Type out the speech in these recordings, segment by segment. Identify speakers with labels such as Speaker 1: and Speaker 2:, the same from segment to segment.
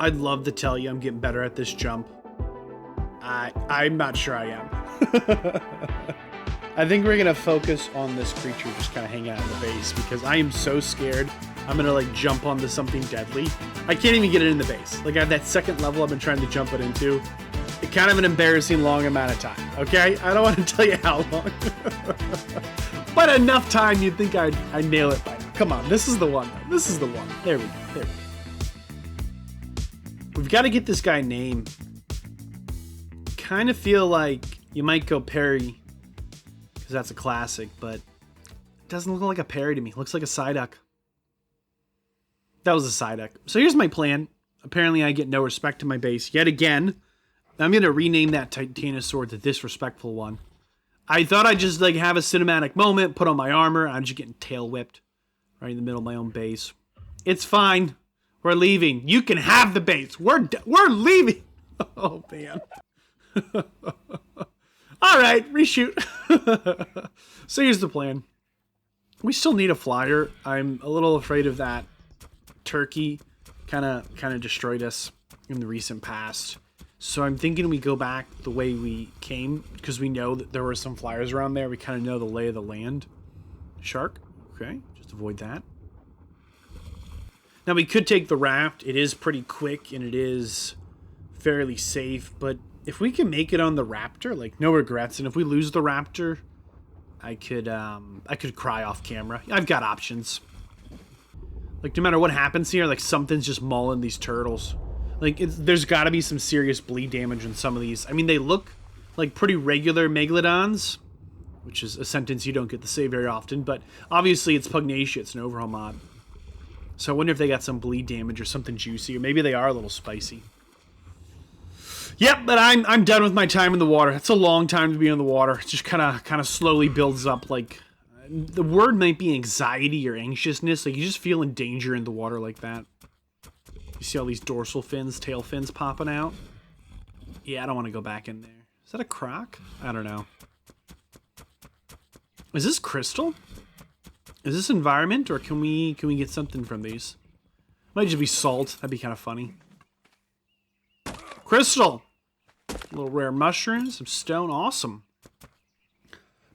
Speaker 1: I'd love to tell you I'm getting better at this jump. I'm not sure I am. I think we're going to focus on this creature just kind of hanging out in the base because I am so scared I'm going to like jump onto something deadly. I can't even get it in the base. Like I have that second level I've been trying to jump it into. It's kind of an embarrassing long amount of time, okay? I don't want to tell you how long. But enough time you'd think I'd nail it by now. Come on, this is the one. This is the one. There we go. There we go. We've got to get this guy name. Kind of feel like you might go Perry because that's a classic, but it doesn't look like a Perry to me. It looks like a Psyduck. That was a Psyduck. So here's my plan. Apparently I get no respect to my base yet again. I'm going to rename that Titanosaur the disrespectful one. I thought I'd just like have a cinematic moment, put on my armor, and I'm just getting tail whipped right in the middle of my own base. It's fine. We're leaving. You can have the base. We're leaving. Oh, man. All right, reshoot. So here's the plan. We still need a flyer. I'm a little afraid of that. Turkey kind of destroyed us in the recent past. So I'm thinking we go back the way we came because we know that there were some flyers around there. We kind of know the lay of the land. Shark. Okay, just avoid that. Now we could take the raft. It is pretty quick and it is fairly safe, but if we can make it on the raptor, like no regrets. And if we lose the raptor, I could cry off camera. I've got options. Like no matter what happens here, like something's just mauling these turtles. Like there's got to be some serious bleed damage in some of these. I mean, they look like pretty regular megalodons, which is a sentence you don't get to say very often. But obviously, it's Pugnacia. It's an overhaul mod. So I wonder if they got some bleed damage or something juicy, or maybe they are a little spicy. Yep, but I'm done with my time in the water. It's a long time to be in the water. It just kind of slowly builds up. Like the word might be anxiety or anxiousness. Like you just feel in danger in the water like that. You see all these dorsal fins, tail fins popping out. Yeah, I don't want to go back in there. Is that a croc? I don't know. Is this crystal? Is this environment, or can we get something from these? Might just be salt. That'd be kind of funny. Crystal. A little rare mushroom, some stone. Awesome.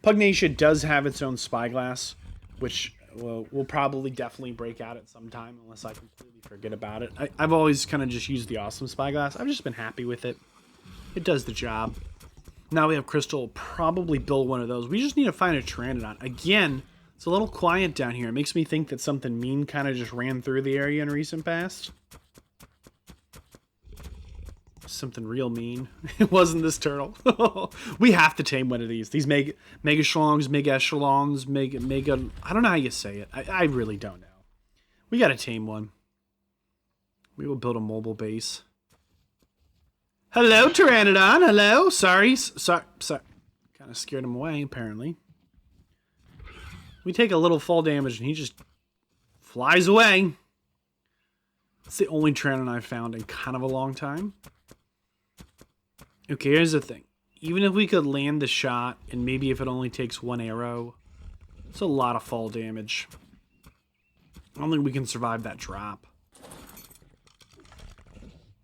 Speaker 1: Pugnacia does have its own spyglass, which will probably definitely break out at some time unless I completely forget about it. I've always kind of just used the awesome spyglass. I've just been happy with it. It does the job. Now we have crystal. We'll probably build one of those. We just need to find a Pteranodon. Again, it's a little quiet down here. It makes me think that something mean kind of just ran through the area in recent past. Something real mean. It wasn't this turtle. We have to tame one of these. These mega schlongs, mega echelons, mega. I don't know how you say it. I really don't know. We got to tame one. We will build a mobile base. Hello, Pteranodon. Hello. Sorry. Kind of scared him away, apparently. We take a little fall damage and he just flies away. It's the only Pteranodon I've found in kind of a long time. Okay, here's the thing. Even if we could land the shot, and maybe if it only takes one arrow, it's a lot of fall damage. I don't think we can survive that drop.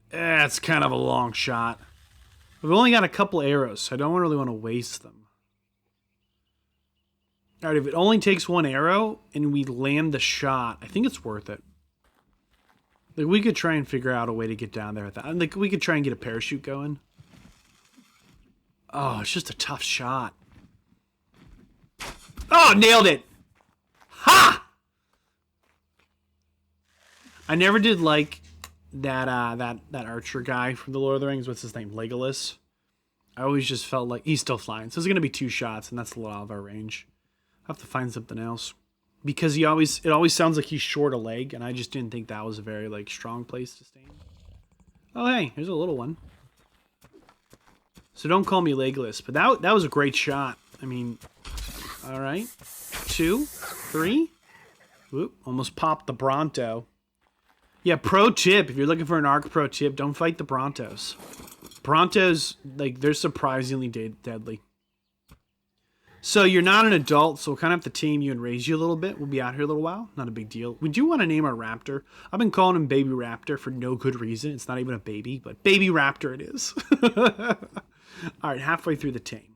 Speaker 1: It's kind of a long shot. We've only got a couple arrows, so I don't really want to waste them. Alright, if it only takes one arrow, and we land the shot, I think it's worth it. Like, we could try and figure out a way to get down there with that. Like, we could try and get a parachute going. Oh, it's just a tough shot. Oh, nailed it! Ha! I never did like that archer guy from the Lord of the Rings. What's his name? Legolas. I always just felt like he's still flying. So it's gonna be 2 shots, and that's a little out of our range. I'll have to find something else. Because it always sounds like he's short a leg, and I just didn't think that was a very like strong place to stand. Oh hey, here's a little one. So don't call me Legolas, but that was a great shot. I mean, all right, 2, 3. Whoop, almost popped the Bronto. Yeah, pro tip, if you're looking for an Arc pro tip, don't fight the Brontos. Brontos, like, they're surprisingly deadly. So you're not an adult, so we'll kind of have to tame you and raise you a little bit. We'll be out here a little while. Not a big deal. We do want to name our raptor. I've been calling him Baby Raptor for no good reason. It's not even a baby, but Baby Raptor it is. All right, halfway through the tame.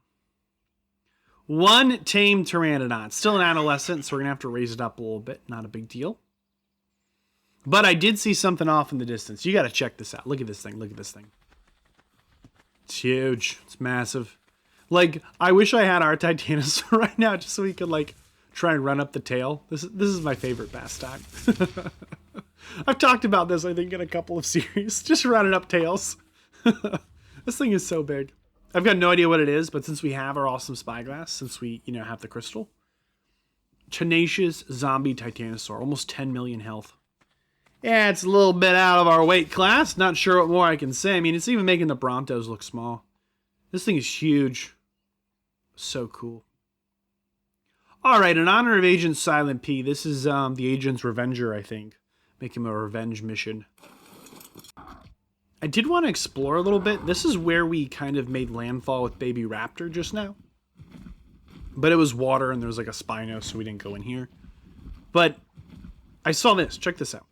Speaker 1: One tame Pteranodon. Still an adolescent, so we're going to have to raise it up a little bit. Not a big deal. But I did see something off in the distance. You got to check this out. Look at this thing. Look at this thing. It's huge. It's massive. Like, I wish I had our Titanosaur right now just so we could, like, try and run up the tail. This is my favorite pastime. I've talked about this, I think, in a couple of series. Just running up tails. This thing is so big. I've got no idea what it is, but since we have our awesome spyglass, since we, have the crystal. Tenacious zombie Titanosaur. Almost 10 million health. Yeah, it's a little bit out of our weight class. Not sure what more I can say. I mean, it's even making the Brontos look small. This thing is huge. So cool. Alright, in honor of Agent Silent P, this is the Agent's Revenger, I think. Make him a revenge mission. I did want to explore a little bit. This is where we kind of made landfall with Baby Raptor just now. But it was water and there was like a Spino, so we didn't go in here. But I saw this. Check this out.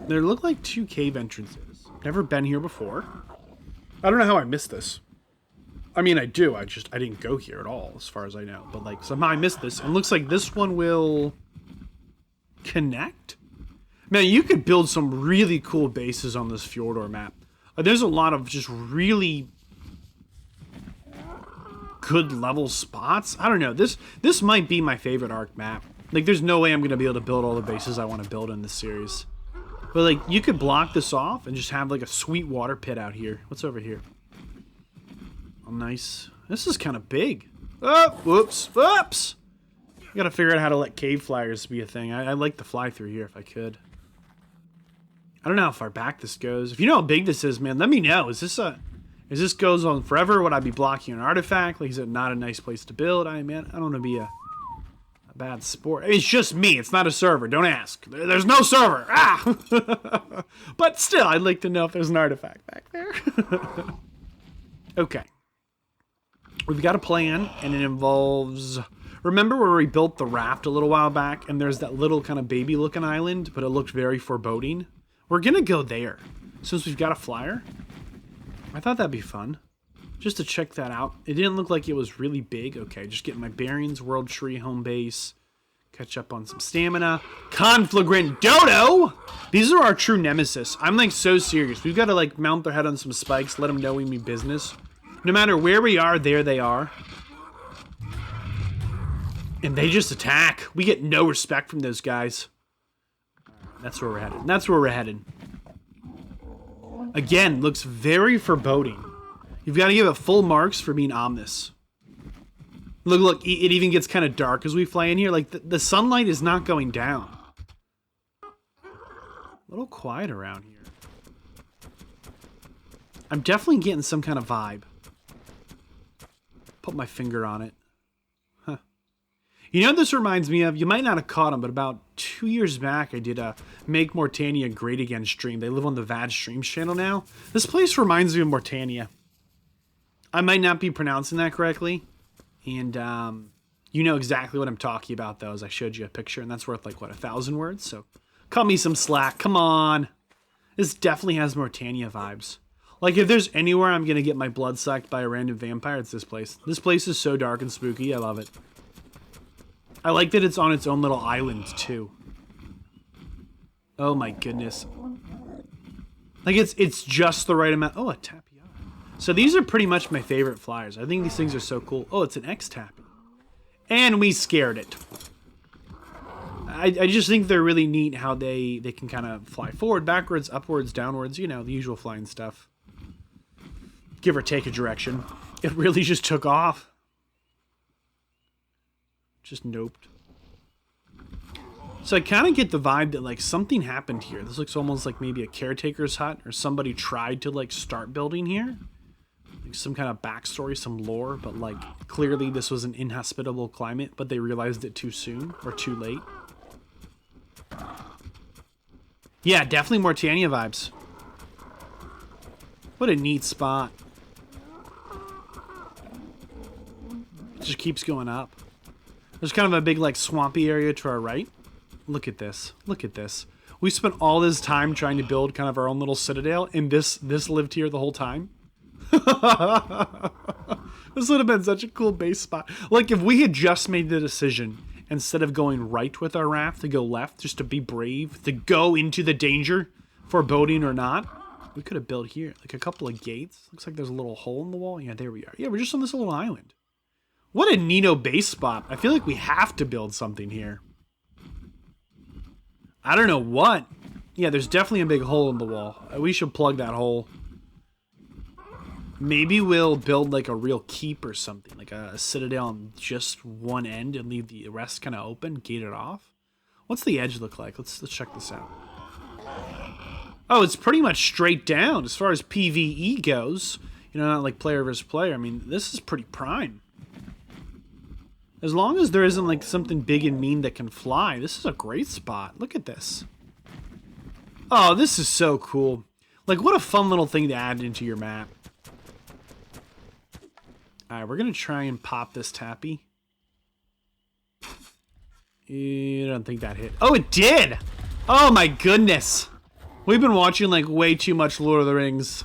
Speaker 1: There look like 2 cave entrances. Never been here before. I don't know how I missed this. I mean, I do. I didn't go here at all, as far as I know. But, like, somehow I missed this. And it looks like this one will connect? Man, you could build some really cool bases on this Fjordor map. There's a lot of just really good level spots. I don't know. This might be my favorite Ark map. Like, there's no way I'm going to be able to build all the bases I want to build in this series. But, like, you could block this off and just have, like, a sweet water pit out here. What's over here? Oh, nice. This is kind of big. Oh, whoops. Whoops! I gotta figure out how to let cave flyers be a thing. I'd like to fly through here if I could. I don't know how far back this goes. If you know how big this is, man, let me know. Is this goes on forever? Would I be blocking an artifact? Like, is it not a nice place to build? I don't want to be a bad sport. I mean, it's just me. It's not a server. Don't ask. There's no server. Ah! But still, I'd like to know if there's an artifact back there. Okay. We've got a plan, and it involves... Remember where we built the raft a little while back, and there's that little kind of baby-looking island, but it looked very foreboding? We're gonna go there, since we've got a flyer. I thought that'd be fun, just to check that out. It didn't look like it was really big. Okay, just getting my bearings, World Tree, home base, catch up on some stamina. Conflagrant Dodo! These are our true nemesis. I'm, like, so serious. We've got to, like, mount their head on some spikes, let them know we mean business. No matter where we are, there they are. And they just attack. We get no respect from those guys. That's where we're headed. That's where we're headed. Again, looks very foreboding. You've got to give it full marks for being ominous. Look, it even gets kind of dark as we fly in here. Like, the sunlight is not going down. A little quiet around here. I'm definitely getting some kind of vibe. Put my finger on it. Huh. You know what this reminds me of? You might not have caught them, but about 2 years back, I did a Make Morytania Great Again stream. They live on the Vadd Streams channel now. This place reminds me of Morytania. I might not be pronouncing that correctly. And you know exactly what I'm talking about, though, as I showed you a picture. And that's worth, like, what, 1,000 words? So cut me some slack. Come on. This definitely has Morytania vibes. Like, if there's anywhere I'm going to get my blood sucked by a random vampire, it's this place. This place is so dark and spooky. I love it. I like that it's on its own little island, too. Oh, my goodness. Like, it's just the right amount. Oh, a Tapiata. So these are pretty much my favorite flyers. I think these things are so cool. Oh, it's an X-Tappy. And we scared it. I just think they're really neat how they can kind of fly forward, backwards, upwards, downwards. You know, the usual flying stuff. Give or take a direction. It really just took off. Just noped. So I kind of get the vibe that, like, something happened here. This looks almost like maybe a caretaker's hut, or somebody tried to, like, start building here. Like some kind of backstory, some lore, but, like, clearly this was an inhospitable climate, but they realized it too soon, or too late. Yeah, definitely Morytania vibes. What a neat spot. just keeps going up. There's kind of a big like swampy area to our right. Look at this. Look at this. We spent all this time trying to build kind of our own little citadel, and this lived here the whole time. This would have been such a cool base spot. Like if we had just made the decision instead of going right with our raft to go left, just to be brave, to go into the danger, foreboding or not, we could have built here like a couple of gates. Looks like there's a little hole in the wall. Yeah, there we are. Yeah, we're just on this little island. What a neato base spot. I feel like we have to build something here. I don't know what. Yeah, there's definitely a big hole in the wall. We should plug that hole. Maybe we'll build like a real keep or something, like a citadel on just one end and leave the rest kind of open, gate it off. What's the edge look like? Let's check this out. Oh, it's pretty much straight down as far as PvE goes. You know, not like player versus player. I mean, this is pretty prime. As long as there isn't like something big and mean that can fly, this is a great spot. Look at this. Oh, this is so cool. Like, what a fun little thing to add into your map. Alright, we're going to try and pop this tappy. I don't think that hit. Oh, it did! Oh my goodness! We've been watching like way too much Lord of the Rings.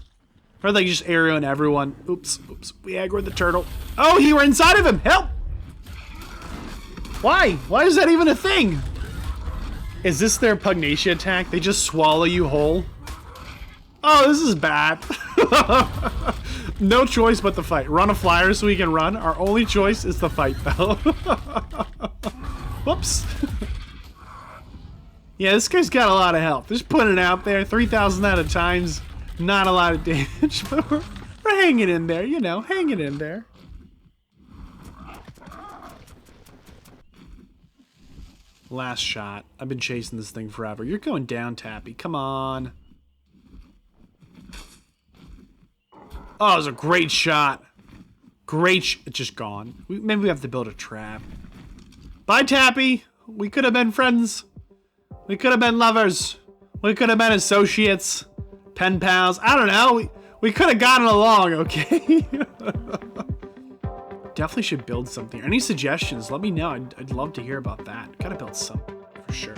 Speaker 1: Or like just arrowing everyone. Oops, oops. We aggroed the turtle. Oh, you were inside of him! Help! Why? Why is that even a thing? Is this their Pugnacia attack? They just swallow you whole? Oh, this is bad. No choice but to fight. Run a flyer so we can run. Our only choice is to fight, though. Whoops. Yeah, this guy's got a lot of health. Just putting it out there. 3,000 at a time's not a lot of damage, but we're hanging in there, you know, hanging in there. Last shot. I've been chasing this thing forever. You're going down, Tappy. Come on. Oh, it was a great shot. Great. It's just gone. Maybe we have to build a trap. Bye, Tappy. We could have been friends. We could have been lovers. We could have been associates. Pen pals. I don't know. We could have gotten along, okay? Definitely should build something. Any suggestions? Let me know. I'd love to hear about that. Gotta build something for sure.